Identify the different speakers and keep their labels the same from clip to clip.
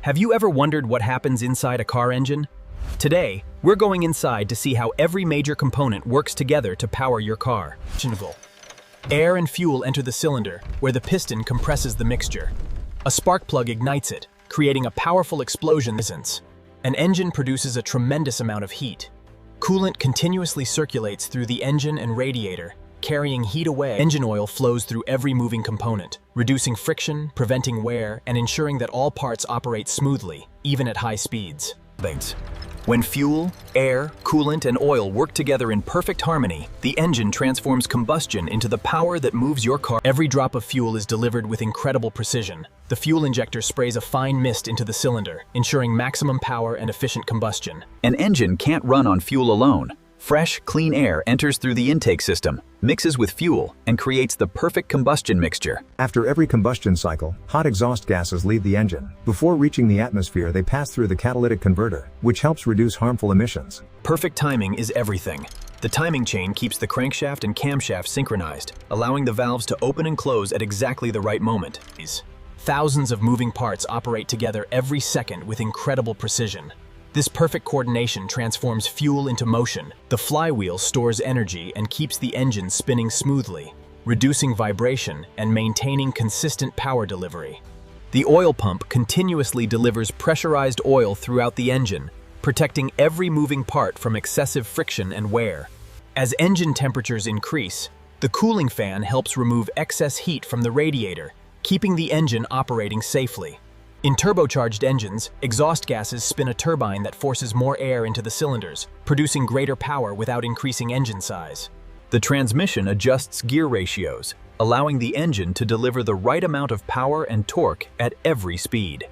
Speaker 1: Have you ever wondered what happens inside a car engine? Today, we're going inside to see how every major component works together to power your car. Air and fuel enter the cylinder, where the piston compresses the mixture. A spark plug ignites it, creating a powerful explosion. An engine produces a tremendous amount of heat. Coolant continuously circulates through the engine and radiator, carrying heat away. Engine oil flows through every moving component, reducing friction, preventing wear, and ensuring that all parts operate smoothly, even at high speeds. When fuel, air, coolant, and oil work together in perfect harmony, the engine transforms combustion into the power that moves your car. Every drop of fuel is delivered with incredible precision. The fuel injector sprays a fine mist into the cylinder, ensuring maximum power and efficient combustion.
Speaker 2: An engine can't run on fuel alone. Fresh, clean air enters through the intake system, mixes with fuel, and creates the perfect combustion mixture.
Speaker 3: After every combustion cycle, hot exhaust gases leave the engine. Before reaching the atmosphere, they pass through the catalytic converter, which helps reduce harmful emissions.
Speaker 1: Perfect timing is everything. The timing chain keeps the crankshaft and camshaft synchronized, allowing the valves to open and close at exactly the right moment. Thousands of moving parts operate together every second with incredible precision. This perfect coordination transforms fuel into motion. The flywheel stores energy and keeps the engine spinning smoothly, reducing vibration and maintaining consistent power delivery. The oil pump continuously delivers pressurized oil throughout the engine, protecting every moving part from excessive friction and wear. As engine temperatures increase, the cooling fan helps remove excess heat from the radiator, keeping the engine operating safely. In turbocharged engines, exhaust gases spin a turbine that forces more air into the cylinders, producing greater power without increasing engine size.
Speaker 2: The transmission adjusts gear ratios, allowing the engine to deliver the right amount of power and torque at every speed.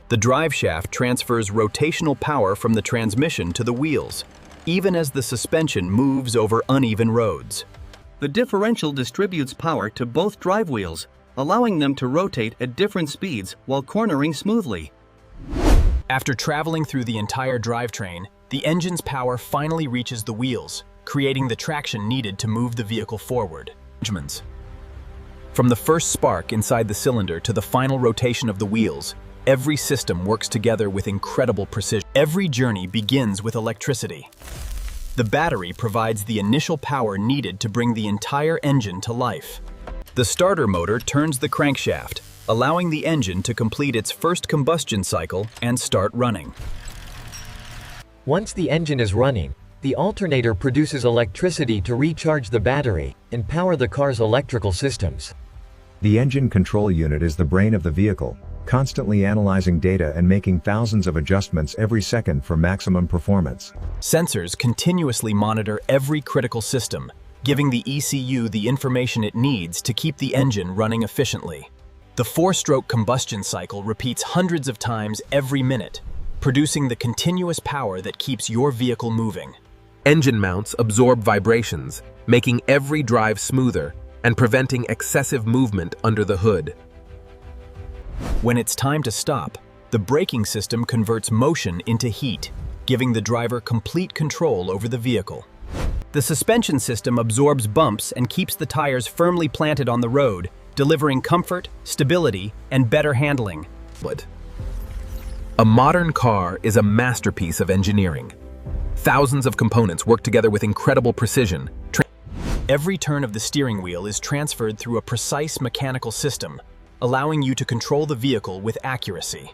Speaker 2: The drive shaft transfers rotational power from the transmission to the wheels, even as the suspension moves over uneven roads.
Speaker 4: The differential distributes power to both drive wheels, allowing them to rotate at different speeds while cornering smoothly.
Speaker 1: After traveling through the entire drivetrain, the engine's power finally reaches the wheels, creating the traction needed to move the vehicle forward. From the first spark inside the cylinder to the final rotation of the wheels, every system works together with incredible precision. Every journey begins with electricity. The battery provides the initial power needed to bring the entire engine to life. The starter motor turns the crankshaft, allowing the engine to complete its first combustion cycle and start running.
Speaker 5: Once the engine is running, the alternator produces electricity to recharge the battery and power the car's electrical systems.
Speaker 3: The engine control unit is the brain of the vehicle, constantly analyzing data and making thousands of adjustments every second for maximum performance.
Speaker 1: Sensors continuously monitor every critical system, giving the ECU the information it needs to keep the engine running efficiently. The four-stroke combustion cycle repeats hundreds of times every minute, producing the continuous power that keeps your vehicle moving.
Speaker 6: Engine mounts absorb vibrations, making every drive smoother and preventing excessive movement under the hood.
Speaker 1: When it's time to stop, the braking system converts motion into heat, giving the driver complete control over the vehicle. The suspension system absorbs bumps and keeps the tires firmly planted on the road, delivering comfort, stability, and better handling.
Speaker 6: A modern car is a masterpiece of engineering. Thousands of components work together with incredible precision.
Speaker 1: Every turn of the steering wheel is transferred through a precise mechanical system, allowing you to control the vehicle with accuracy.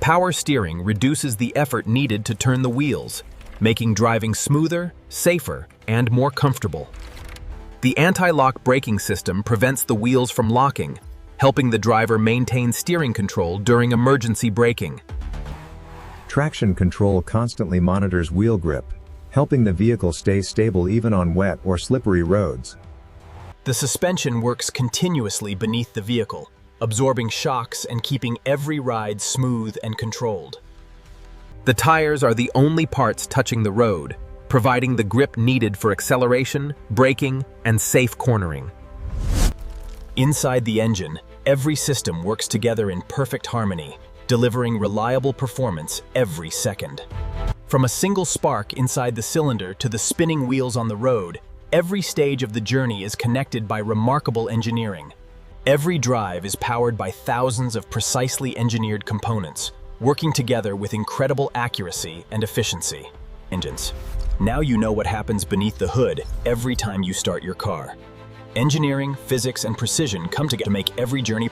Speaker 6: Power steering reduces the effort needed to turn the wheels, making driving smoother, safer, and more comfortable. The anti-lock braking system prevents the wheels from locking, helping the driver maintain steering control during emergency braking.
Speaker 3: Traction control constantly monitors wheel grip, helping the vehicle stay stable even on wet or slippery roads.
Speaker 1: The suspension works continuously beneath the vehicle, absorbing shocks and keeping every ride smooth and controlled.
Speaker 6: The tires are the only parts touching the road, providing the grip needed for acceleration, braking, and safe cornering.
Speaker 1: Inside the engine, every system works together in perfect harmony, delivering reliable performance every second. From a single spark inside the cylinder to the spinning wheels on the road, every stage of the journey is connected by remarkable engineering. Every drive is powered by thousands of precisely engineered components, working together with incredible accuracy and efficiency. Engines. Now you know what happens beneath the hood every time you start your car. Engineering, physics, and precision come together to make every journey